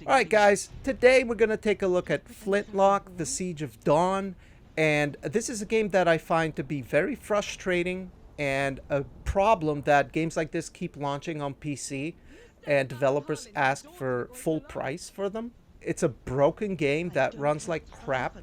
Alright guys, today we're going to take a look at Flintlock, The Siege of Dawn, and this is a game that I find to be very frustrating and a problem that games like this keep launching on PC and developers ask for full price for them. It's a broken game that runs like crap,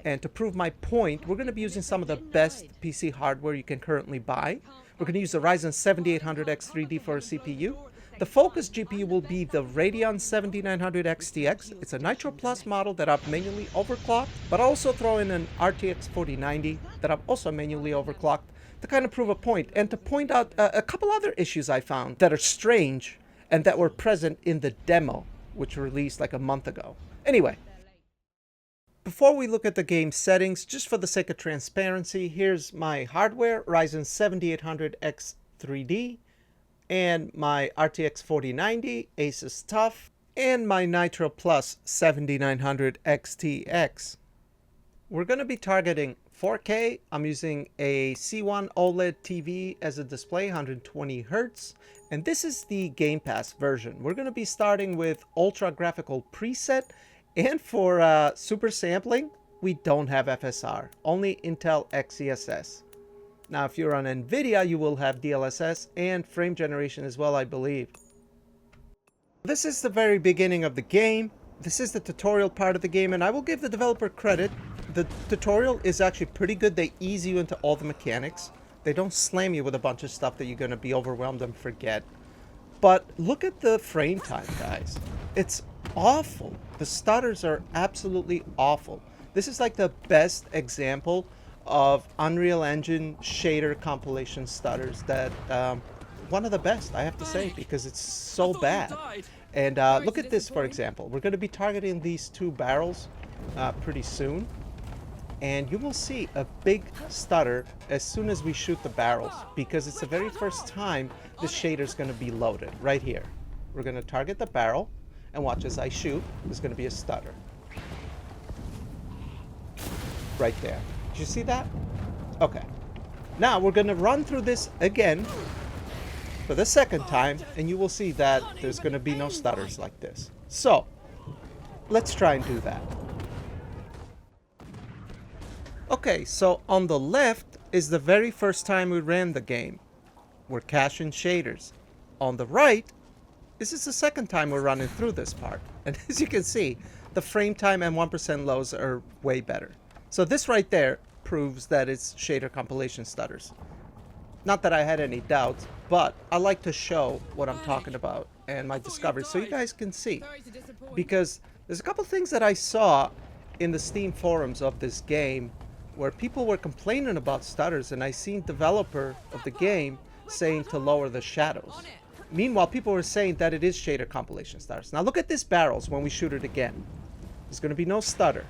and to prove my point, we're going to be using some of the best PC hardware you can currently buy. We're going to use the Ryzen 7800X 3D for a CPU. The focus GPU will be the Radeon 7900 XTX. It's a Nitro Plus model that I've manually overclocked, but I also throw in an RTX 4090 that I've also manually overclocked to kind of prove a point and to point out a couple other issues I found that are strange and that were present in the demo, which released like a month ago. Anyway, before we look at the game settings, just for the sake of transparency, here's my hardware, Ryzen 7800X 3D, and my RTX 4090, ASUS TUF, and my Nitro Plus 7900 XTX. We're going to be targeting 4K. I'm using a C1 OLED TV as a display, 120 Hz, and this is the Game Pass version. We're going to be starting with Ultra Graphical Preset, and for super sampling, we don't have FSR, only Intel XeSS. Now, if you're on Nvidia, you will have DLSS and frame generation as well, I believe. This is the very beginning of the game. This is the tutorial part of the game, and I will give the developer credit. The tutorial is actually pretty good. They ease you into all the mechanics. They don't slam you with a bunch of stuff that you're going to be overwhelmed and forget. But look at the frame time, guys. It's awful. The stutters are absolutely awful. This is like the best example of Unreal Engine shader compilation stutters that one of the best, I have to say, because it's so bad. And look at this, for example. We're going to be targeting these two barrels pretty soon, and you will see a big stutter as soon as we shoot the barrels, because it's the very first time the shader is going to be loaded right here. We're going to target the barrel, and watch as I shoot. There's going to be a stutter right there. Did you see that? Okay. Now we're going to run through this again for the second time, and you will see that there's going to be no stutters like this. So let's try and do that. Okay, so on the left is the very first time we ran the game. We're caching shaders. On the right, this is the second time we're running through this part. And as you can see, the frame time and 1% lows are way better. So this right there proves that it's shader compilation stutters. Not that I had any doubts, but I like to show what I'm talking about and my discoveries so you guys can see. Because there's a couple things that I saw in the Steam forums of this game where people were complaining about stutters, and I seen developer of the game saying to lower the shadows. Meanwhile, people were saying that it is shader compilation stutters. Now look at this barrels when we shoot it again. There's going to be no stutter.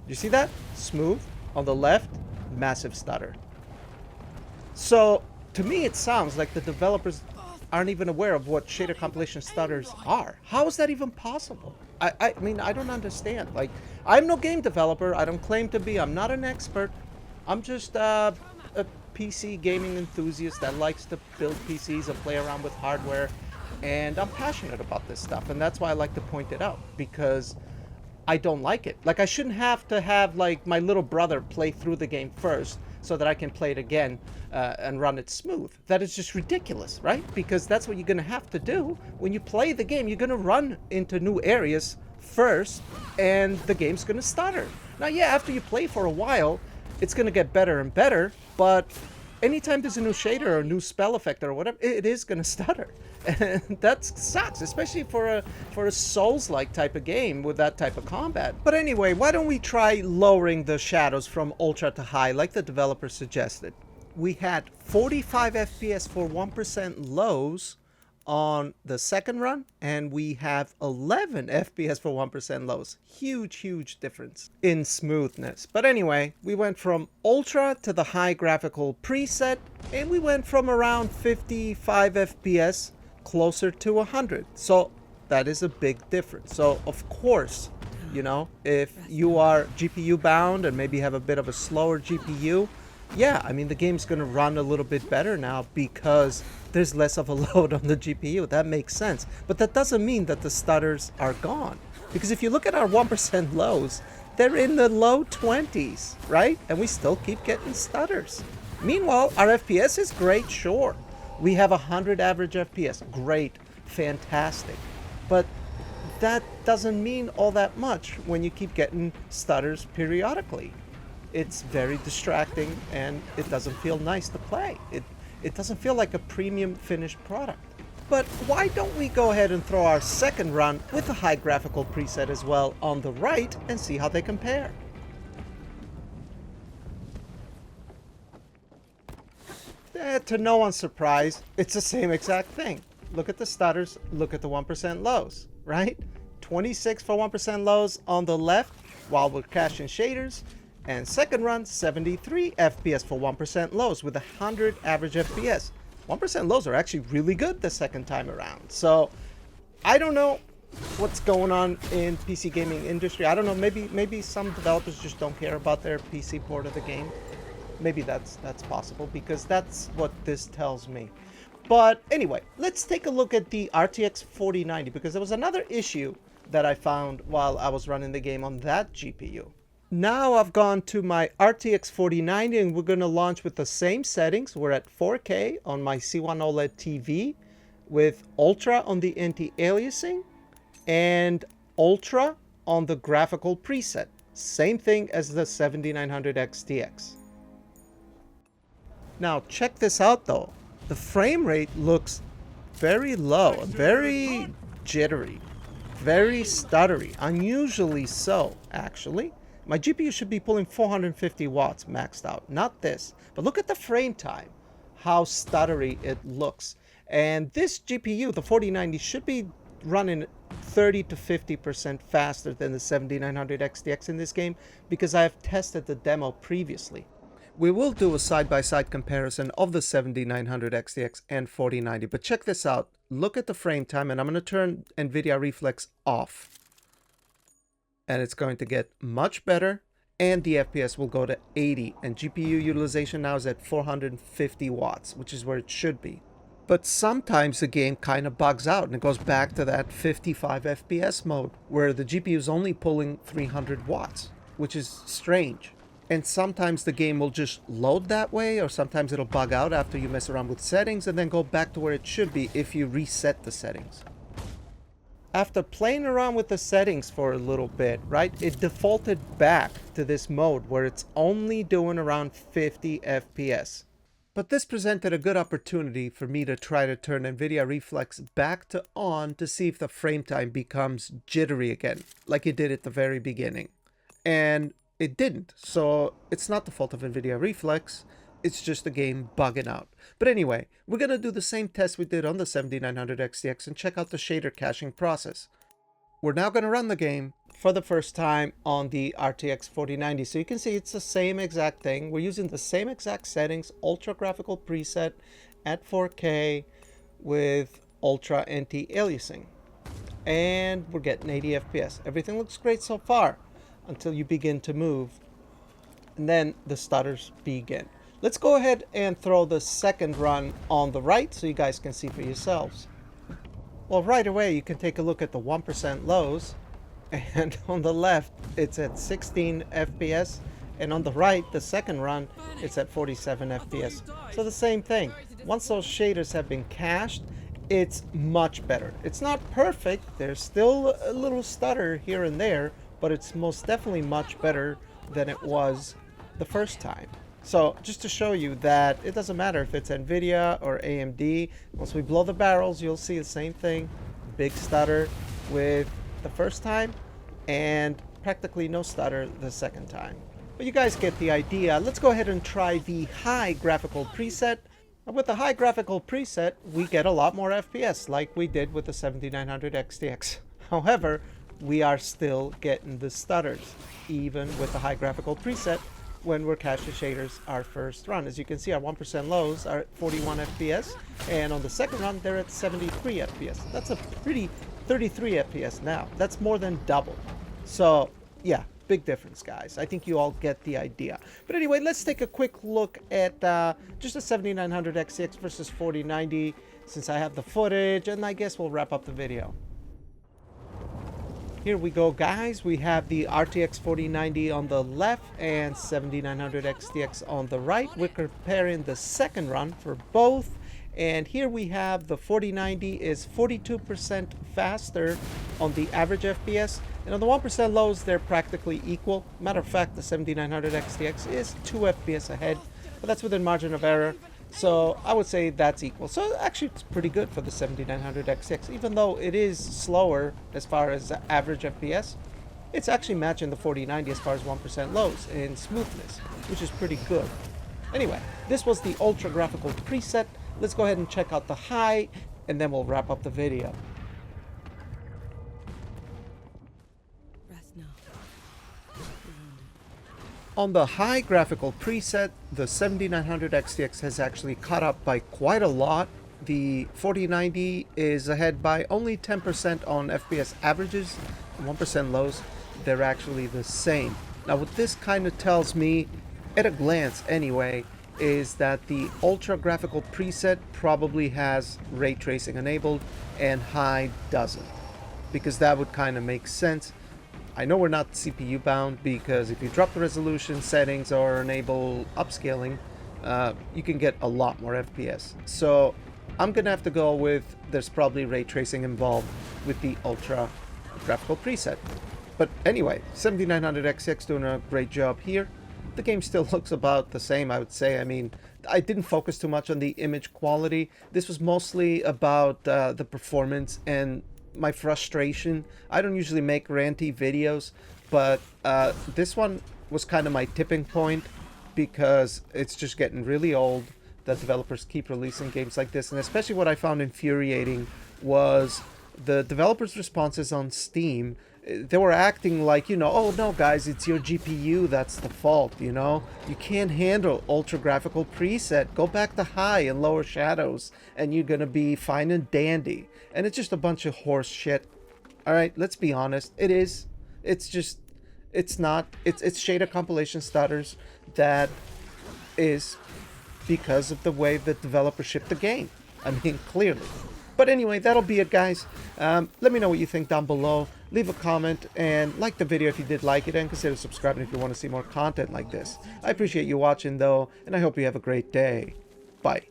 You see that? Smooth. On the left, massive stutter. So, to me it sounds like the developers aren't even aware of what shader compilation stutters are. How is that even possible? I mean, I don't understand. Like, I'm no game developer. I don't claim to be. I'm not an expert. I'm just a PC gaming enthusiast that likes to build PCs and play around with hardware. And I'm passionate about this stuff. And that's why I like to point it out. Because I don't like it. Like, I shouldn't have to have, like, my little brother play through the game first so that I can play it again and run it smooth. That is just ridiculous, right? Because that's what you're going to have to do. When you play the game, you're going to run into new areas first, and the game's going to stutter. Now, yeah, after you play for a while, it's going to get better and better, but anytime there's a new shader or a new spell effect or whatever, it is going to stutter. And that sucks, especially for a Souls-like type of game with that type of combat. But anyway, why don't we try lowering the shadows from ultra to high like the developer suggested. We had 45 FPS for 1% lows on the second run, and we have 11 FPS for 1% lows. Huge difference in smoothness. But anyway, we went from ultra to the high graphical preset, and we went from around 55 FPS closer to 100. So that is a big difference. So of course, you know, if you are GPU bound and maybe have a bit of a slower GPU, yeah, I mean, the game's going to run a little bit better now because there's less of a load on the GPU. That makes sense. But that doesn't mean that the stutters are gone. Because if you look at our 1% lows, they're in the low 20s, right? And we still keep getting stutters. Meanwhile, our FPS is great, sure. We have 100 average FPS. Great, fantastic. But that doesn't mean all that much when you keep getting stutters periodically. It's very distracting and it doesn't feel nice to play. It doesn't feel like a premium finished product. But why don't we go ahead and throw our second run with the high graphical preset as well on the right and see how they compare. To no one's surprise, it's the same exact thing. Look at the stutters, look at the 1% lows, right? 26 for 1% lows on the left while we're caching shaders. And second run, 73 FPS for 1% lows with 100 average FPS. 1% lows are actually really good the second time around. So I don't know what's going on in PC gaming industry. I don't know, maybe some developers just don't care about their PC port of the game. Maybe that's possible because that's what this tells me. But anyway, let's take a look at the RTX 4090 because there was another issue that I found while I was running the game on that GPU. Now I've gone to my RTX 4090 and we're going to launch with the same settings. We're at 4K on my C1 OLED TV with Ultra on the anti-aliasing and Ultra on the graphical preset. Same thing as the 7900 XTX. Now check this out though. The frame rate looks very low, very jittery, very stuttery, unusually so actually. My GPU should be pulling 450 watts maxed out, not this. But look at the frame time, how stuttery it looks. And this GPU, the 4090, should be running 30 to 50% faster than the 7900 XTX in this game because I have tested the demo previously. We will do a side-by-side comparison of the 7900 XTX and 4090, but check this out. Look at the frame time, and I'm going to turn Nvidia Reflex off. And it's going to get much better, and the FPS will go to 80, and GPU utilization now is at 450 watts, which is where it should be. But sometimes the game kind of bugs out, and it goes back to that 55 FPS mode, where the GPU is only pulling 300 watts, which is strange. And sometimes the game will just load that way, or sometimes it'll bug out after you mess around with settings, and then go back to where it should be if you reset the settings. After playing around with the settings for a little bit, right, it defaulted back to this mode where it's only doing around 50 FPS. But this presented a good opportunity for me to try to turn Nvidia Reflex back to on to see if the frame time becomes jittery again, like it did at the very beginning. And it didn't, so it's not the fault of Nvidia Reflex. It's just the game bugging out. But anyway, we're going to do the same test we did on the 7900 XTX and check out the shader caching process. We're now going to run the game for the first time on the RTX 4090. So you can see it's the same exact thing. We're using the same exact settings, ultra graphical preset at 4K with ultra anti-aliasing. And we're getting 80 FPS. Everything looks great so far until you begin to move. And then the stutters begin. Let's go ahead and throw the second run on the right so you guys can see for yourselves. Well, right away you can take a look at the 1% lows, and on the left it's at 16 FPS, and on the right, the second run, it's at 47 FPS. So the same thing. Once those shaders have been cached, it's much better. It's not perfect, there's still a little stutter here and there, but it's most definitely much better than it was the first time. So just to show you that it doesn't matter if it's Nvidia or AMD. Once we blow the barrels, you'll see the same thing. Big stutter with the first time and practically no stutter the second time. But you guys get the idea. Let's go ahead and try the high graphical preset. With the high graphical preset, we get a lot more FPS like we did with the 7900 XTX. However, we are still getting the stutters, even with the high graphical preset when we're caching shaders our first run. As you can see, our 1% lows are at 41 FPS, and on the second run, they're at 73 FPS. That's a pretty 33 FPS now. That's more than double. So yeah, Big difference, guys. I think you all get the idea. But anyway, let's take a quick look at just a 7900 XTX versus 4090, since I have the footage, and I guess we'll wrap up the video. Here we go, guys. We have the RTX 4090 on the left and 7900 XTX on the right. We're comparing the second run for both. And here we have the 4090 is 42% faster on the average FPS. And on the 1% lows, they're practically equal. Matter of fact, the 7900 XTX is 2 FPS ahead, but that's within margin of error. So I would say that's equal. So actually it's pretty good for the 7900 XTX. Even though it is slower as far as average FPS, it's actually matching the 4090 as far as 1% lows in smoothness, which is pretty good. Anyway, this was the ultra graphical preset. Let's go ahead and check out the high, and then we'll wrap up the video. On the high graphical preset, the 7900 XTX has actually caught up by quite a lot. The 4090 is ahead by only 10% on FPS averages, 1% lows. They're actually the same. Now what this kind of tells me, at a glance anyway, is that the ultra graphical preset probably has ray tracing enabled and high doesn't, because that would kind of make sense. I know we're not CPU bound, because if you drop the resolution settings or enable upscaling, you can get a lot more FPS. So I'm gonna have to go with there's probably ray tracing involved with the ultra graphical preset. But anyway, 7900 XTX doing a great job here. The game still looks about the same, I would say. I mean, I didn't focus too much on the image quality. This was mostly about the performance and my frustration. I don't usually make ranty videos, but this one was kind of my tipping point, because it's just getting really old that developers keep releasing games like this. And especially what I found infuriating was the developers' responses on Steam. They were acting like, you know, oh no guys, it's your GPU that's the fault, you know? You can't handle ultra graphical preset. Go back to high and lower shadows and you're gonna be fine and dandy. And it's just a bunch of horse shit. Alright, let's be honest. It is. It's just, it's not. It's shader compilation stutters that is because of the way the developers ship the game. I mean, clearly. But anyway, that'll be it, guys. Let me know what you think down below. Leave a comment and like the video if you did like it, and consider subscribing if you want to see more content like this. I appreciate you watching, though, and I hope you have a great day. Bye.